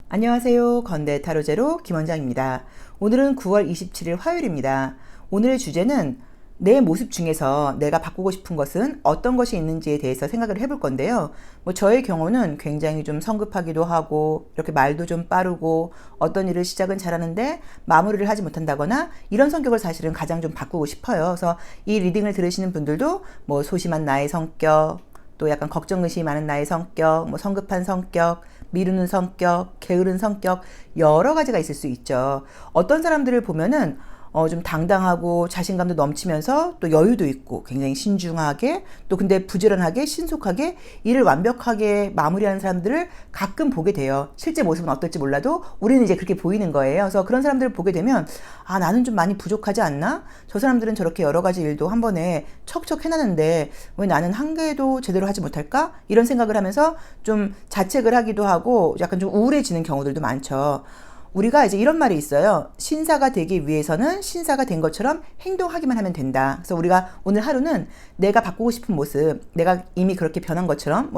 안녕하세요. 건대 타로제로 김원장입니다. 오늘은 9월 27일 화요일입니다. 오늘의 주제는 내 모습 중에서 내가 바꾸고 싶은 것은 어떤 것이 있는지에 대해서 생각을 해볼 건데요. 저의 경우는 굉장히 좀 성급하기도 하고 이렇게 말도 좀 빠르고 어떤 일을 시작은 잘하는데 마무리를 하지 못한다거나 이런 성격을 사실은 가장 좀 바꾸고 싶어요. 그래서 이 리딩을 들으시는 분들도 소심한 나의 성격, 또 약간 걱정 의식이 많은 나의 성격, 성급한 성격, 미루는 성격, 게으른 성격, 여러 가지가 있을 수 있죠. 어떤 사람들을 보면은 좀 당당하고 자신감도 넘치면서 또 여유도 있고 굉장히 신중하게 또 근데 부지런하게 신속하게 일을 완벽하게 마무리하는 사람들을 가끔 보게 돼요. 실제 모습은 어떨지 몰라도 우리는 이제 그렇게 보이는 거예요. 그래서 그런 사람들을 보게 되면 나는 좀 많이 부족하지 않나? 저 사람들은 저렇게 여러 가지 일도 한 번에 척척 해놨는데 왜 나는 한 개도 제대로 하지 못할까? 이런 생각을 하면서 좀 자책을 하기도 하고 약간 좀 우울해지는 경우들도 많죠. 우리가 이제 이런 말이 있어요. 신사가 되기 위해서는 신사가 된 것처럼 행동하기만 하면 된다. 그래서 우리가 오늘 하루는 내가 바꾸고 싶은 모습, 내가 이미 그렇게 변한 것처럼,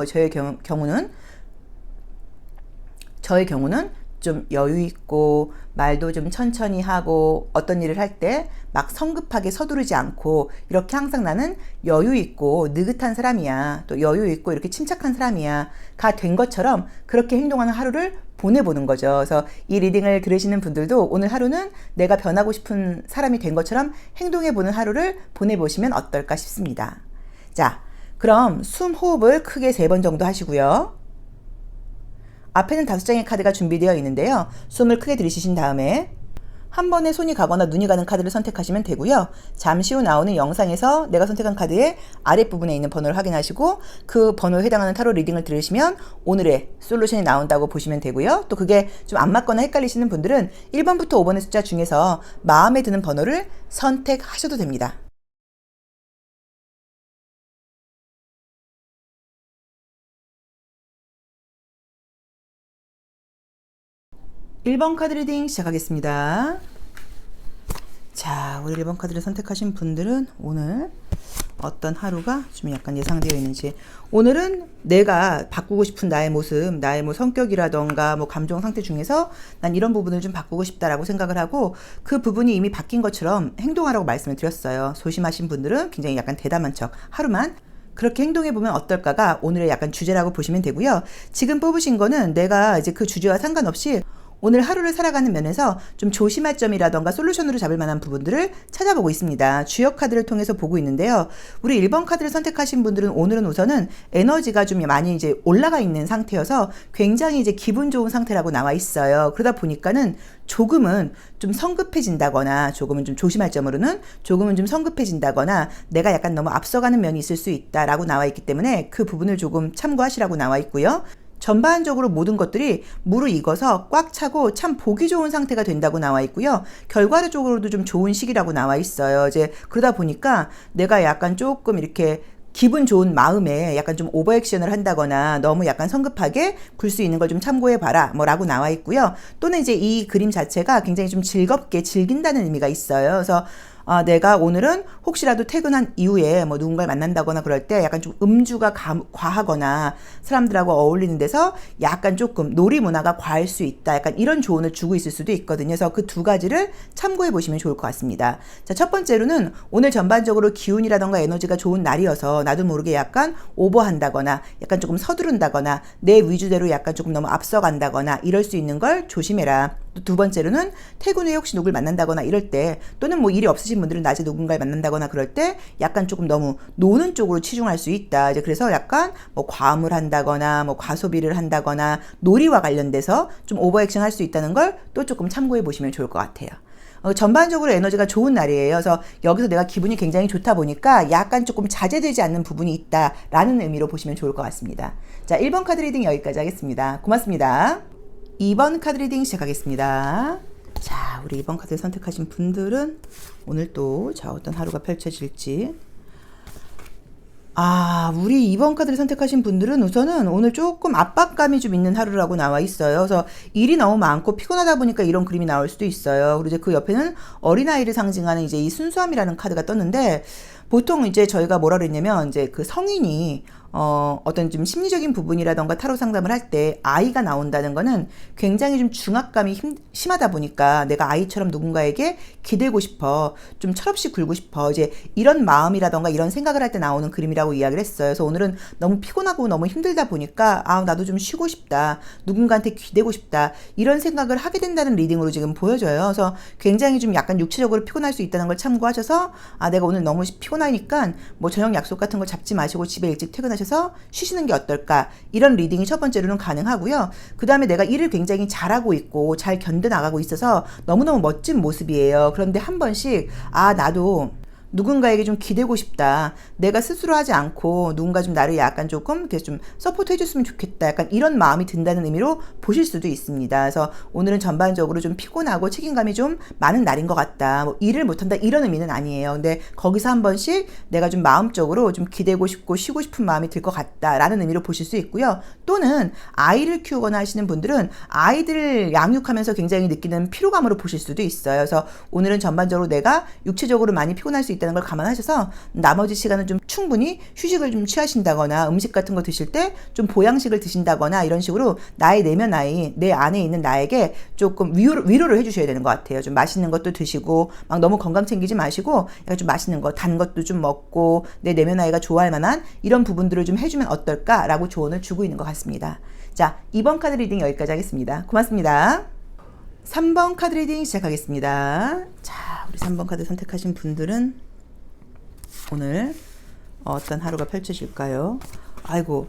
저의 경우는 좀 여유 있고 말도 좀 천천히 하고 어떤 일을 할 때 막 성급하게 서두르지 않고 이렇게 항상 나는 여유 있고 느긋한 사람이야. 또 여유 있고 이렇게 침착한 사람이야. 가 된 것처럼 그렇게 행동하는 하루를 보내보는 거죠. 그래서 이 리딩을 들으시는 분들도 오늘 하루는 내가 변하고 싶은 사람이 된 것처럼 행동해보는 하루를 보내보시면 어떨까 싶습니다. 자, 그럼 숨 호흡을 크게 3번 정도 하시고요. 앞에는 5장의 카드가 준비되어 있는데요. 숨을 크게 들이쉬신 다음에 한 번에 손이 가거나 눈이 가는 카드를 선택하시면 되고요. 잠시 후 나오는 영상에서 내가 선택한 카드의 아랫부분에 있는 번호를 확인하시고 그 번호에 해당하는 타로 리딩을 들으시면 오늘의 솔루션이 나온다고 보시면 되고요. 또 그게 좀 안 맞거나 헷갈리시는 분들은 1번부터 5번의 숫자 중에서 마음에 드는 번호를 선택하셔도 됩니다. 1번 카드 리딩 시작하겠습니다. 자, 우리 1번 카드를 선택하신 분들은 오늘 어떤 하루가 좀 약간 예상되어 있는지. 오늘은 내가 바꾸고 싶은 나의 모습, 나의 성격이라던가 감정 상태 중에서 난 이런 부분을 좀 바꾸고 싶다라고 생각을 하고 그 부분이 이미 바뀐 것처럼 행동하라고 말씀을 드렸어요. 소심하신 분들은 굉장히 약간 대담한 척 하루만 그렇게 행동해보면 어떨까가 오늘의 약간 주제라고 보시면 되고요. 지금 뽑으신 거는 내가 이제 그 주제와 상관없이 오늘 하루를 살아가는 면에서 좀 조심할 점이라던가 솔루션으로 잡을 만한 부분들을 찾아보고 있습니다. 주역 카드를 통해서 보고 있는데요. 우리 1번 카드를 선택하신 분들은 오늘은 우선은 에너지가 좀 많이 이제 올라가 있는 상태여서 굉장히 이제 기분 좋은 상태라고 나와 있어요. 그러다 보니까는 조금은 좀 성급해진다거나 조금은 좀 조심할 점으로는 조금은 좀 성급해진다거나 내가 약간 너무 앞서가는 면이 있을 수 있다라고 나와 있기 때문에 그 부분을 조금 참고하시라고 나와 있고요. 전반적으로 모든 것들이 무르익어서 꽉 차고 참 보기 좋은 상태가 된다고 나와 있고요. 결과적으로도 좀 좋은 시기라고 나와 있어요. 이제 그러다 보니까 내가 약간 조금 이렇게 기분 좋은 마음에 약간 좀 오버액션을 한다거나 너무 약간 성급하게 굴 수 있는 걸 좀 참고해 봐라 라고 나와 있고요. 또는 이제 이 그림 자체가 굉장히 좀 즐겁게 즐긴다는 의미가 있어요. 그래서 내가 오늘은 혹시라도 퇴근한 이후에 누군가를 만난다거나 그럴 때 약간 좀 음주가 과하거나 사람들하고 어울리는 데서 약간 조금 놀이 문화가 과할 수 있다. 약간 이런 조언을 주고 있을 수도 있거든요. 그래서 그 두 가지를 참고해 보시면 좋을 것 같습니다. 자, 첫 번째로는 오늘 전반적으로 기운이라던가 에너지가 좋은 날이어서 나도 모르게 약간 오버한다거나 약간 조금 서두른다거나 내 위주대로 약간 조금 너무 앞서간다거나 이럴 수 있는 걸 조심해라. 또 두 번째로는 퇴근 후에 혹시 누굴 만난다거나 이럴 때 또는 일이 없으신 분들은 낮에 누군가를 만난다거나 그럴 때 약간 조금 너무 노는 쪽으로 치중할 수 있다. 이제 그래서 약간 과음을 한다거나 과소비를 한다거나 놀이와 관련돼서 좀 오버액션 할 수 있다는 걸 또 조금 참고해 보시면 좋을 것 같아요. 전반적으로 에너지가 좋은 날이에요. 그래서 여기서 내가 기분이 굉장히 좋다 보니까 약간 조금 자제되지 않는 부분이 있다라는 의미로 보시면 좋을 것 같습니다. 자, 1번 카드 리딩 여기까지 하겠습니다. 고맙습니다. 2번 카드 리딩 시작하겠습니다. 자, 우리 2번 카드를 선택하신 분들은 오늘 또 어떤 하루가 펼쳐질지. 우리 2번 카드를 선택하신 분들은 우선은 오늘 조금 압박감이 좀 있는 하루라고 나와 있어요. 그래서 일이 너무 많고 피곤하다 보니까 이런 그림이 나올 수도 있어요. 그리고 이제 그 옆에는 어린아이를 상징하는 이제 이 순수함이라는 카드가 떴는데 보통 이제 저희가 뭐라 그랬냐면 이제 그 성인이 어떤 좀 심리적인 부분이라던가 타로 상담을 할 때 아이가 나온다는 거는 굉장히 좀 중압감이 심하다 보니까 내가 아이처럼 누군가에게 기대고 싶어. 좀 철없이 굴고 싶어. 이제 이런 마음이라던가 이런 생각을 할 때 나오는 그림이라고 이야기를 했어요. 그래서 오늘은 너무 피곤하고 너무 힘들다 보니까 나도 좀 쉬고 싶다. 누군가한테 기대고 싶다. 이런 생각을 하게 된다는 리딩으로 지금 보여져요. 그래서 굉장히 좀 약간 육체적으로 피곤할 수 있다는 걸 참고하셔서 내가 오늘 너무 피곤하니까 뭐 저녁 약속 같은 거 잡지 마시고 집에 일찍 퇴근하셔서 쉬시는 게 어떨까. 이런 리딩이 첫 번째로는 가능하고요. 그 다음에 내가 일을 굉장히 잘하고 있고 잘 견뎌나가고 있어서 너무너무 멋진 모습이에요. 그런데 한 번씩 나도 누군가에게 좀 기대고 싶다. 내가 스스로 하지 않고 누군가 좀 나를 약간 조금 이렇게 좀 서포트 해줬으면 좋겠다. 약간 이런 마음이 든다는 의미로 보실 수도 있습니다. 그래서 오늘은 전반적으로 좀 피곤하고 책임감이 좀 많은 날인 것 같다. 뭐 일을 못한다 이런 의미는 아니에요. 근데 거기서 한 번씩 내가 좀 마음적으로 좀 기대고 싶고 쉬고 싶은 마음이 들 것 같다라는 의미로 보실 수 있고요. 또는 아이를 키우거나 하시는 분들은 아이들을 양육하면서 굉장히 느끼는 피로감으로 보실 수도 있어요. 그래서 오늘은 전반적으로 내가 육체적으로 많이 피곤할 수 있다는 걸 감안하셔서 나머지 시간은 좀 충분히 휴식을 좀 취하신다거나 음식 같은 거 드실 때 좀 보양식을 드신다거나 이런 식으로 나의 내면 아이, 내 안에 있는 나에게 조금 위로를 해주셔야 되는 것 같아요. 좀 맛있는 것도 드시고 막 너무 건강 챙기지 마시고 약간 좀 맛있는 거, 단 것도 좀 먹고 내 내면 아이가 좋아할 만한 이런 부분들을 좀 해주면 어떨까라고 조언을 주고 있는 것 같습니다. 자, 2번 카드 리딩 여기까지 하겠습니다. 고맙습니다. 3번 카드 리딩 시작하겠습니다. 자, 우리 3번 카드 선택하신 분들은 오늘 어떤 하루가 펼쳐질까요? 아이고,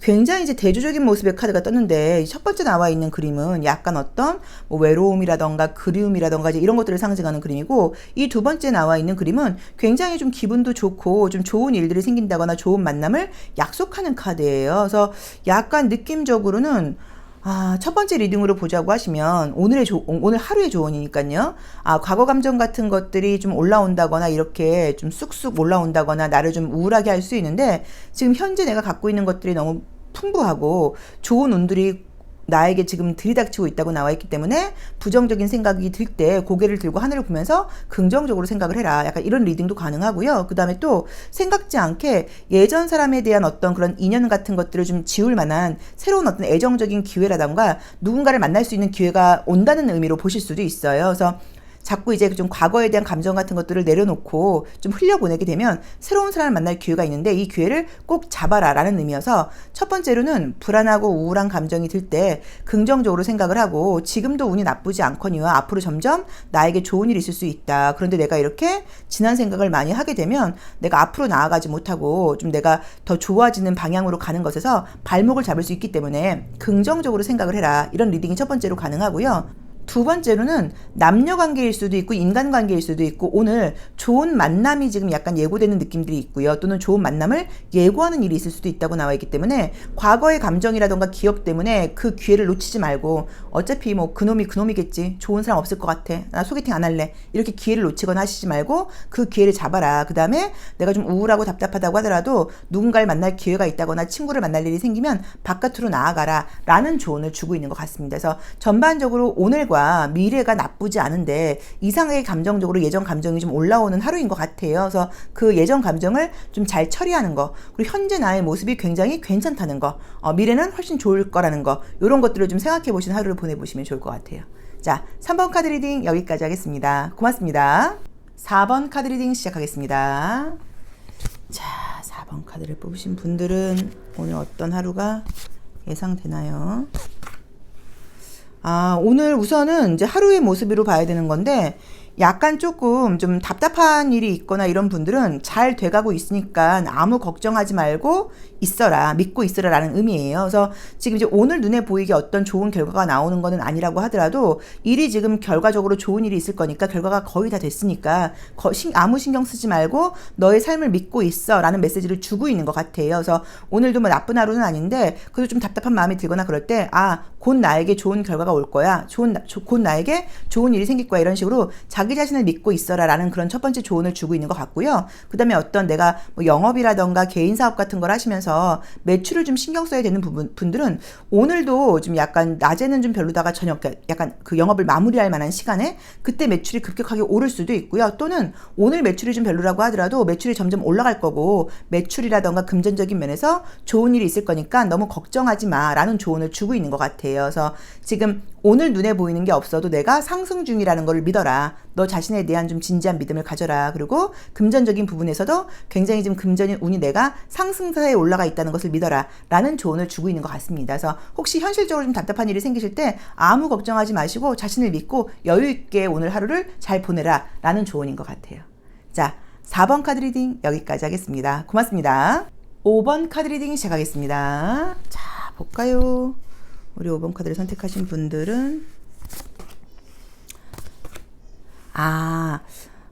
굉장히 이제 대조적인 모습의 카드가 떴는데 첫 번째 나와 있는 그림은 약간 어떤 뭐 외로움이라던가 그리움이라던가 이제 이런 것들을 상징하는 그림이고, 이 두 번째 나와 있는 그림은 굉장히 좀 기분도 좋고 좀 좋은 일들이 생긴다거나 좋은 만남을 약속하는 카드예요. 그래서 약간 느낌적으로는 첫 번째 리딩으로 보자고 하시면 오늘 하루의 조언이니까요. 과거 감정 같은 것들이 좀 올라온다거나 이렇게 좀 쑥쑥 올라온다거나 나를 좀 우울하게 할 수 있는데, 지금 현재 내가 갖고 있는 것들이 너무 풍부하고 좋은 운들이 나에게 지금 들이닥치고 있다고 나와 있기 때문에 부정적인 생각이 들 때 고개를 들고 하늘을 보면서 긍정적으로 생각을 해라. 약간 이런 리딩도 가능하고요. 그 다음에 또 생각지 않게 예전 사람에 대한 어떤 그런 인연 같은 것들을 좀 지울 만한 새로운 어떤 애정적인 기회라던가 누군가를 만날 수 있는 기회가 온다는 의미로 보실 수도 있어요. 그래서 자꾸 이제 좀 과거에 대한 감정 같은 것들을 내려놓고 좀 흘려보내게 되면 새로운 사람을 만날 기회가 있는데 이 기회를 꼭 잡아라 라는 의미여서, 첫 번째로는 불안하고 우울한 감정이 들 때 긍정적으로 생각을 하고 지금도 운이 나쁘지 않거니와 앞으로 점점 나에게 좋은 일이 있을 수 있다. 그런데 내가 이렇게 진한 생각을 많이 하게 되면 내가 앞으로 나아가지 못하고 좀 내가 더 좋아지는 방향으로 가는 것에서 발목을 잡을 수 있기 때문에 긍정적으로 생각을 해라. 이런 리딩이 첫 번째로 가능하고요. 두 번째로는 남녀 관계일 수도 있고 인간 관계일 수도 있고 오늘 좋은 만남이 지금 약간 예고되는 느낌들이 있고요. 또는 좋은 만남을 예고하는 일이 있을 수도 있다고 나와 있기 때문에 과거의 감정이라던가 기억 때문에 그 기회를 놓치지 말고 어차피 뭐 그놈이겠지. 좋은 사람 없을 것 같아. 나 소개팅 안 할래. 이렇게 기회를 놓치거나 하시지 말고 그 기회를 잡아라. 그 다음에 내가 좀 우울하고 답답하다고 하더라도 누군가를 만날 기회가 있다거나 친구를 만날 일이 생기면 바깥으로 나아가라 라는 조언을 주고 있는 것 같습니다. 그래서 전반적으로 오늘과 미래가 나쁘지 않은데 이상하게 감정적으로 예전 감정이 좀 올라오는 하루인 것 같아요. 그래서 그 예전 감정을 좀 잘 처리하는 거, 그리고 현재 나의 모습이 굉장히 괜찮다는 거, 미래는 훨씬 좋을 거라는 거, 이런 것들을 좀 생각해 보시는 하루를 보내보시면 좋을 것 같아요. 자, 3번 카드 리딩 여기까지 하겠습니다. 고맙습니다. 4번 카드 리딩 시작하겠습니다. 자, 4번 카드를 뽑으신 분들은 오늘 어떤 하루가 예상되나요? 오늘 우선은 이제 하루의 모습으로 봐야 되는 건데, 약간 조금 좀 답답한 일이 있거나 이런 분들은 잘 돼가고 있으니까 아무 걱정하지 말고 있어라, 믿고 있어라 라는 의미예요. 그래서 지금 이제 오늘 눈에 보이게 어떤 좋은 결과가 나오는 거는 아니라고 하더라도 일이 지금 결과적으로 좋은 일이 있을 거니까 결과가 거의 다 됐으니까 아무 신경 쓰지 말고 너의 삶을 믿고 있어 라는 메시지를 주고 있는 것 같아요. 그래서 오늘도 뭐 나쁜 하루는 아닌데 그래도 좀 답답한 마음이 들거나 그럴 때 곧 나에게 좋은 결과가 올 거야, 곧 나에게 좋은 일이 생길 거야, 이런 식으로 자기 자기 자신을 믿고 있어라 라는 그런 첫 번째 조언을 주고 있는 것 같고요. 그 다음에 어떤 내가 뭐 영업이라던가 개인 사업 같은 걸 하시면서 매출을 좀 신경 써야 되는 분들은 오늘도 좀 약간 낮에는 좀 별로다가 저녁 약간 그 영업을 마무리할 만한 시간에 그때 매출이 급격하게 오를 수도 있고요. 또는 오늘 매출이 좀 별로라고 하더라도 매출이 점점 올라갈 거고 매출이라던가 금전적인 면에서 좋은 일이 있을 거니까 너무 걱정하지 마라는 조언을 주고 있는 것 같아요. 그래서 지금 오늘 눈에 보이는 게 없어도 내가 상승 중이라는 걸 믿어라. 너 자신에 대한 좀 진지한 믿음을 가져라. 그리고 금전적인 부분에서도 굉장히 좀 금전인 운이 내가 상승세에 올라가 있다는 것을 믿어라. 라는 조언을 주고 있는 것 같습니다. 그래서 혹시 현실적으로 좀 답답한 일이 생기실 때 아무 걱정하지 마시고 자신을 믿고 여유 있게 오늘 하루를 잘 보내라. 라는 조언인 것 같아요. 자, 4번 카드 리딩 여기까지 하겠습니다. 고맙습니다. 5번 카드 리딩 시작하겠습니다. 자, 볼까요? 우리 5번 카드를 선택하신 분들은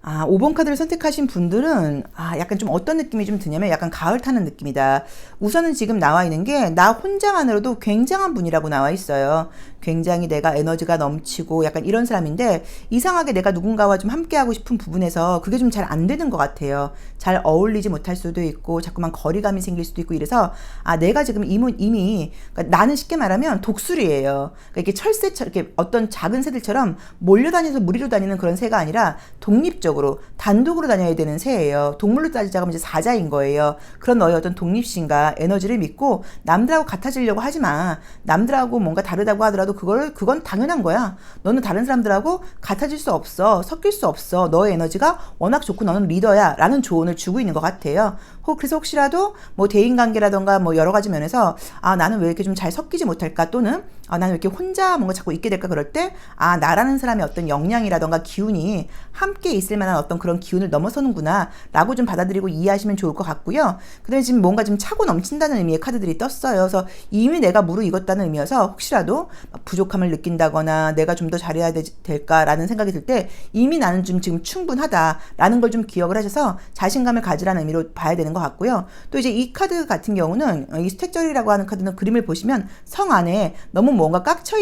5번 카드를 선택하신 분들은 약간 좀 어떤 느낌이 좀 드냐면 약간 가을 타는 느낌이다. 우선은 지금 나와 있는 게 나 혼자만으로도 굉장한 분이라고 나와 있어요. 굉장히 내가 에너지가 넘치고 약간 이런 사람인데 이상하게 내가 누군가와 좀 함께하고 싶은 부분에서 그게 좀 잘 안 되는 것 같아요. 잘 어울리지 못할 수도 있고 자꾸만 거리감이 생길 수도 있고 이래서 내가 지금 이미 그러니까 나는 쉽게 말하면 독수리예요. 그러니까 이렇게 철새처럼 이렇게 어떤 작은 새들처럼 몰려다니면서 무리로 다니는 그런 새가 아니라 독립적으로 단독으로 다녀야 되는 새예요. 동물로 따지자면 이제 사자인 거예요. 그런 너의 어떤 독립심과 에너지를 믿고 남들하고 같아지려고 하지 마. 남들하고 뭔가 다르다고 하더라도 그건 당연한 거야. 너는 다른 사람들하고 같아질 수 없어. 섞일 수 없어. 너의 에너지가 워낙 좋고 너는 리더야. 라는 조언을 주고 있는 것 같아요. 그래서 혹시라도 뭐 대인관계라던가 뭐 여러 가지 면에서 나는 왜 이렇게 좀 잘 섞이지 못할까 또는 나는 왜 이렇게 혼자 뭔가 자꾸 있게 될까 그럴 때 나라는 사람의 어떤 역량이라던가 기운이 함께 있을 만한 어떤 그런 기운을 넘어서는구나 라고 좀 받아들이고 이해하시면 좋을 것 같고요. 그 다음에 지금 뭔가 좀 차고 넘친다는 의미의 카드들이 떴어요. 그래서 이미 내가 무르익었다는 의미여서 혹시라도 부족함을 느낀다거나 내가 좀 더 잘해야 될까라는 생각이 들 때 이미 나는 좀 지금 충분하다라는 걸 좀 기억을 하셔서 자신감을 가지라는 의미로 봐야 되는 것 같고요. 또 이제 이 카드 같은 경우는 이 스택절이라고 하는 카드는 그림을 보시면 성 안에 너무 뭔가 꽉 차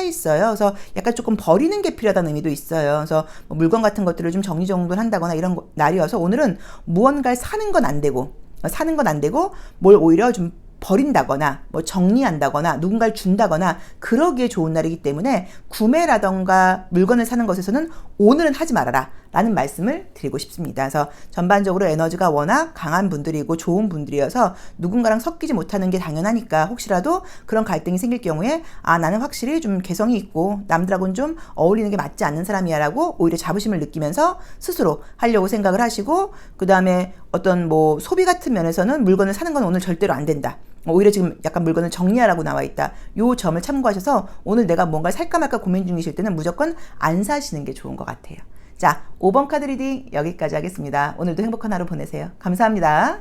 있어요. 그래서 약간 조금 버리는 게 필요하다는 의미도 있어요. 그래서 뭐 물건 같은 것들을 좀 정리정돈한다거나 이런 날이어서 오늘은 무언가를 사는 건 안 되고 뭘 오히려 좀 버린다거나 뭐 정리한다거나 누군가를 준다거나 그러기에 좋은 날이기 때문에 구매라던가 물건을 사는 것에서는 오늘은 하지 말아라 라는 말씀을 드리고 싶습니다. 그래서 전반적으로 에너지가 워낙 강한 분들이고 좋은 분들이어서 누군가랑 섞이지 못하는 게 당연하니까 혹시라도 그런 갈등이 생길 경우에 나는 확실히 좀 개성이 있고 남들하고는 좀 어울리는 게 맞지 않는 사람이야 라고 오히려 자부심을 느끼면서 스스로 하려고 생각을 하시고 그 다음에 어떤 뭐 소비 같은 면에서는 물건을 사는 건 오늘 절대로 안 된다. 오히려 지금 약간 물건을 정리하라고 나와 있다. 요 점을 참고하셔서 오늘 내가 뭔가를 살까 말까 고민 중이실 때는 무조건 안 사시는 게 좋은 것 같아요. 자, 5번 카드 리딩 여기까지 하겠습니다. 오늘도 행복한 하루 보내세요. 감사합니다.